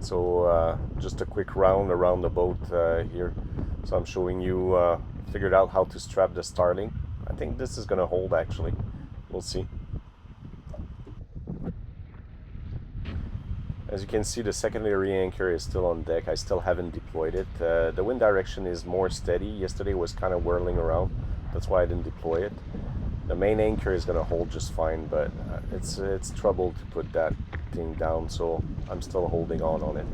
So just a quick round around the boat here. So I'm showing you, figured out how to strap the Starlink. I think this is gonna hold actually. We'll see. As you can see, the secondary anchor is still on deck. I still haven't deployed it. The wind direction is more steady. Yesterday was kind of whirling around. That's why I didn't deploy it. The main anchor is gonna hold just fine, but it's trouble to put that thing down, so I'm still holding on it.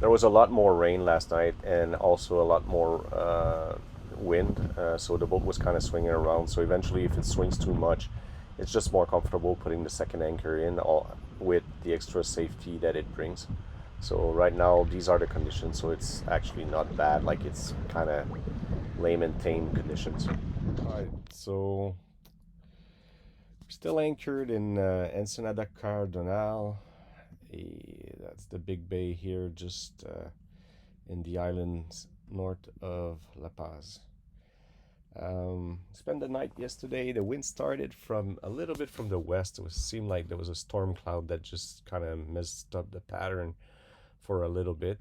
There was a lot more rain last night and also a lot more wind, so the boat was kind of swinging around. So eventually, if it swings too much, it's just more comfortable putting the second anchor in with the extra safety that it brings. So right now, these are the conditions, so it's actually not bad. Like, it's kind of lame and tame conditions. All right, so we're still anchored in Ensenada Cardonal. That's the big bay here, just in the islands north of La Paz. Spent the night yesterday. The wind started from a little bit from the west. It seemed like there was a storm cloud that just kind of messed up the pattern for a little bit.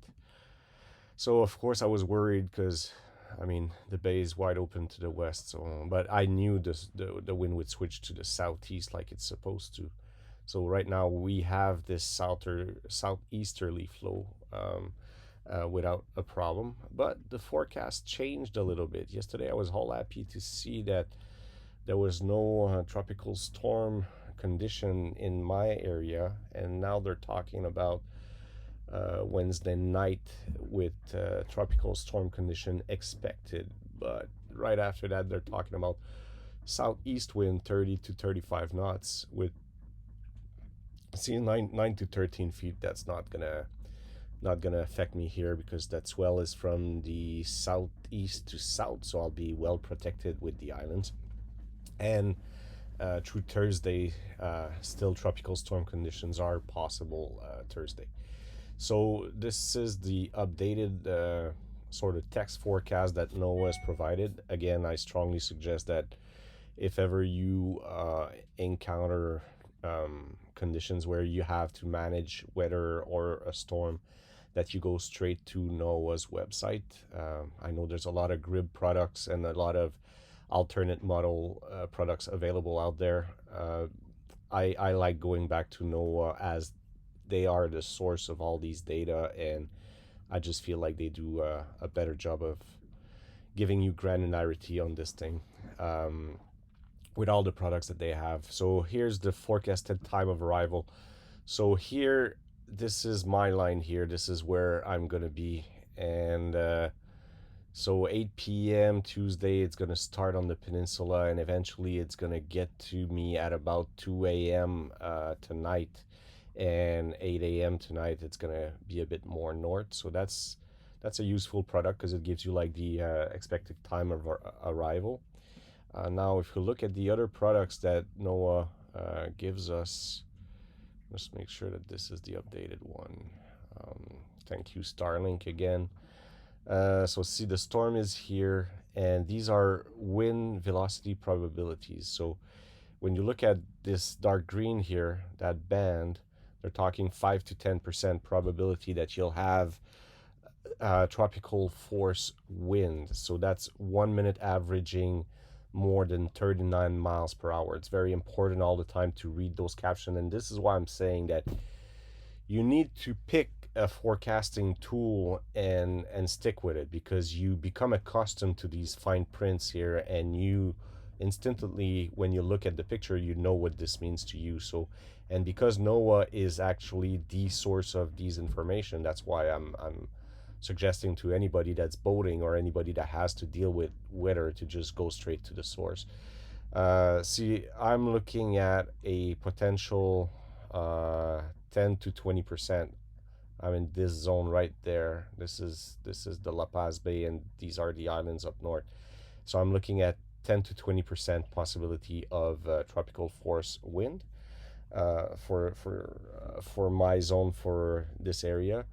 So of course I was worried because I mean the bay is wide open to the west. So, but I knew the wind would switch to the southeast like it's supposed to. So right now we have this southeasterly flow without a problem. But the forecast changed a little bit. Yesterday I was all happy to see that there was no tropical storm condition in my area, and now they're talking about Wednesday night with tropical storm condition expected. But right after that they're talking about southeast wind 30 to 35 knots with see 9 to 13 feet. That's not gonna affect me here because that swell is from the southeast to south, so I'll be well protected with the islands. And through Thursday, still tropical storm conditions are possible Thursday. So this is the updated sort of text forecast that NOAA has provided. Again, I strongly suggest that if ever you encounter conditions where you have to manage weather or a storm, that you go straight to NOAA's website. I know there's a lot of grid products and a lot of alternate model products available out there. I like going back to NOAA as they are the source of all these data, and I just feel like they do a better job of giving you granularity on this thing. With all the products that they have. So here's the forecasted time of arrival. So here, this is my line here. This is where I'm gonna be. And so 8 p.m. Tuesday, it's gonna start on the peninsula, and eventually it's gonna get to me at about 2 a.m. Tonight, and 8 a.m. tonight. It's gonna be a bit more north. So that's a useful product because it gives you like the expected time of arrival. Now, if you look at the other products that NOAA gives us, let's make sure that this is the updated one. Thank you, Starlink, again. So see, the storm is here, and these are wind velocity probabilities. So when you look at this dark green here, that band, they're talking 5 to 10% probability that you'll have tropical force wind. So that's 1 minute averaging more than 39 miles per hour. It's very important all the time to read those captions, and this is why I'm saying that you need to pick a forecasting tool and stick with it, because you become accustomed to these fine prints here, and you instantly, when you look at the picture, you know what this means to you. So, and because NOAA is actually the source of these information, that's why I'm suggesting to anybody that's boating or anybody that has to deal with weather to just go straight to the source. See, I'm looking at a potential 10 to 20%. I'm in this zone right there. This is the La Paz Bay, and these are the islands up north. So I'm looking at 10 to 20% possibility of tropical force wind for my zone for this area.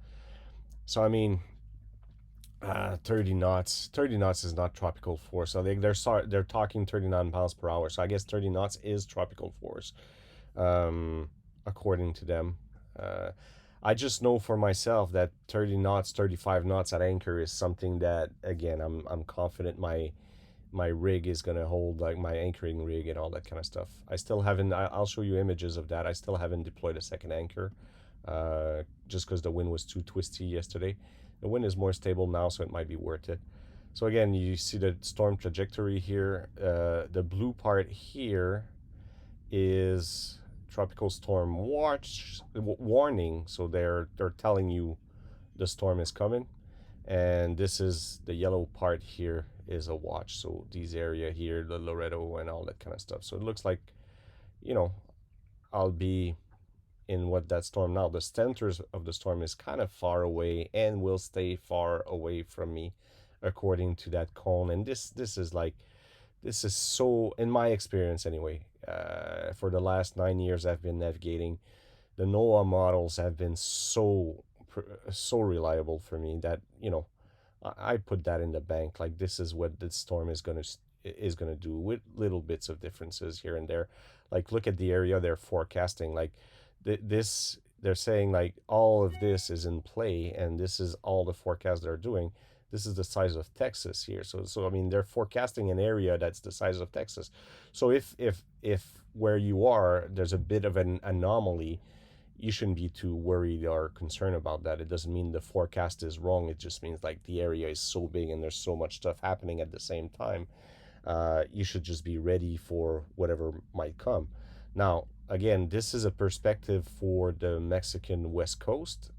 So I mean, 30 knots. 30 knots is not tropical force. So they're talking 39 miles per hour. So I guess 30 knots is tropical force, um, according to them. Uh, I just know for myself that 30 knots, 35 knots at anchor is something that, again, I'm confident my rig is gonna hold, like my anchoring rig and all that kind of stuff. I still haven't. I'll show you images of that. I still haven't deployed a second anchor, just because the wind was too twisty yesterday. The wind is more stable now, so it might be worth it. So again, you see the storm trajectory here. The blue part here is tropical storm watch warning. So they're telling you the storm is coming, and this is the yellow part here is a watch. So these area here, the Loreto and all that kind of stuff. So it looks like, you know, I'll be in what that storm now. The center of the storm is kind of far away and will stay far away from me, according to that cone. And this is like, this is so, in my experience anyway. For the last 9 years I've been navigating, the NOAA models have been so reliable for me that, I put that in the bank. Like, this is what this storm is gonna do, with little bits of differences here and there. Like, look at the area they're forecasting. Like, this they're saying like all of this is in play, and this is all the forecast they're doing. This is the size of Texas here. So I mean, they're forecasting an area that's the size of Texas. So if where you are there's a bit of an anomaly, you shouldn't be too worried or concerned about that. It doesn't mean the forecast is wrong. It just means like the area is so big and there's so much stuff happening at the same time. You should just be ready for whatever might come. Now, again, this is a perspective for the Mexican West Coast.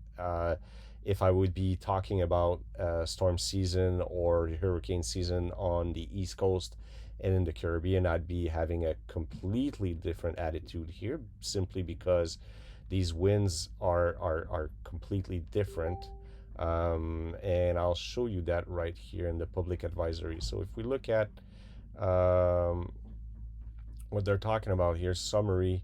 If I would be talking about storm season or hurricane season on the East Coast and in the Caribbean, I'd be having a completely different attitude here, simply because these winds are completely different. And I'll show you that right here in the public advisory. So if we look at um, what they're talking about here, summary.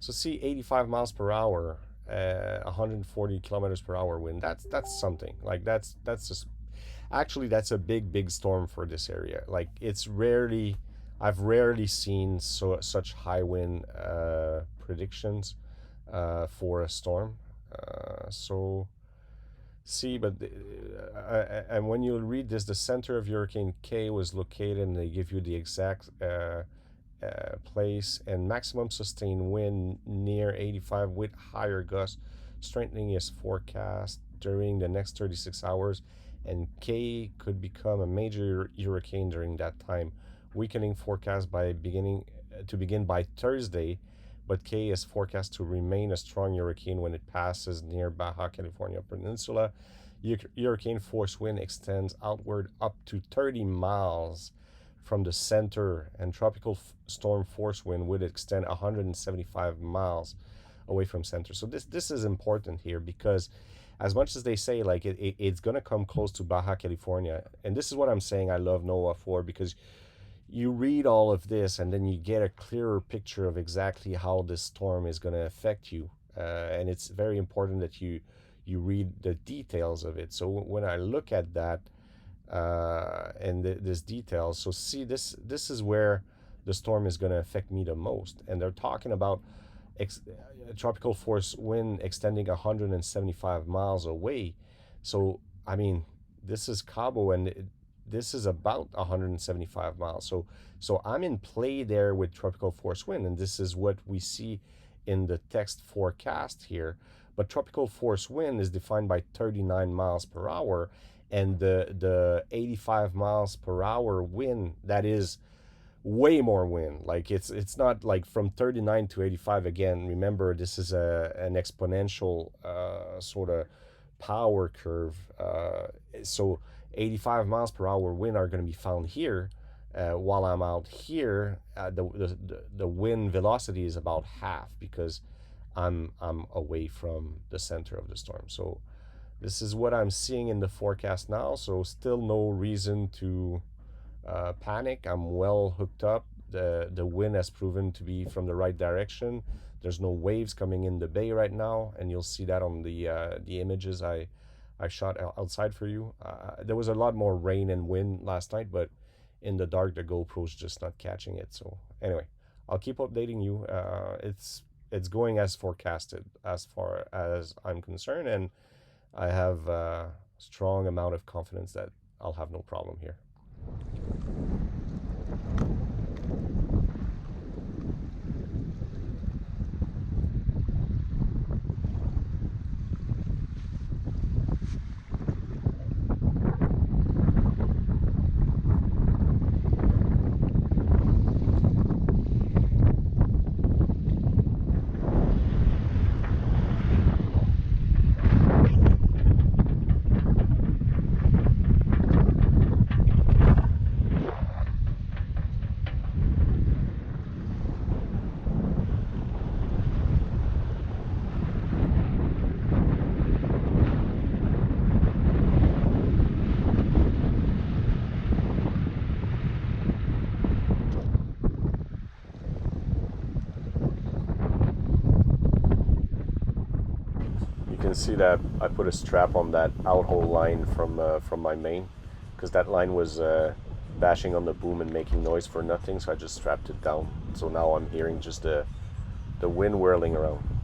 So see, 85 miles per hour, 140 kilometers per hour wind. That's something. Like, that's just, actually, that's a big storm for this area. Like, I've rarely seen such high wind predictions for a storm. So see, but and when you read this, the center of Hurricane K was located, and they give you the exact place, and maximum sustained wind near 85 with higher gusts. Strengthening is forecast during the next 36 hours, and K could become a major hurricane during that time. Weakening forecast to begin by Thursday, but K is forecast to remain a strong hurricane when it passes near Baja California Peninsula. Hurricane force wind extends outward up to 30 miles from the center, and tropical storm force wind would extend 175 miles away from center. So this is important here, because as much as they say like it's going to come close to Baja California, and this is what I'm saying I love NOAA for, because you read all of this and then you get a clearer picture of exactly how this storm is going to affect you, and it's very important that you read the details of it. So when I look at that, and this details, so see, this is where the storm is going to affect me the most. And they're talking about tropical force wind extending 175 miles away. So I mean, this is Cabo, and this is about 175 miles. So I'm in play there with tropical force wind, and this is what we see in the text forecast here. But tropical force wind is defined by 39 miles per hour, and the 85 miles per hour wind, that is way more wind. Like, it's not like from 39 to 85. Again, remember, this is an exponential sort of power curve. So 85 miles per hour wind are going to be found here, while I'm out here. The wind velocity is about half, because I'm away from the center of the storm. So this is what I'm seeing in the forecast now. So still no reason to panic. I'm well hooked up. The wind has proven to be from the right direction. There's no waves coming in the bay right now, and you'll see that on the images I I shot outside for you. There was a lot more rain and wind last night, but in the dark, the GoPro's just not catching it. So anyway, I'll keep updating you. It's going as forecasted as far as I'm concerned, and I have a strong amount of confidence that I'll have no problem here. You can see that I put a strap on that outhole line from my main, because that line was bashing on the boom and making noise for nothing. So I just strapped it down. So now I'm hearing just the wind whirling around.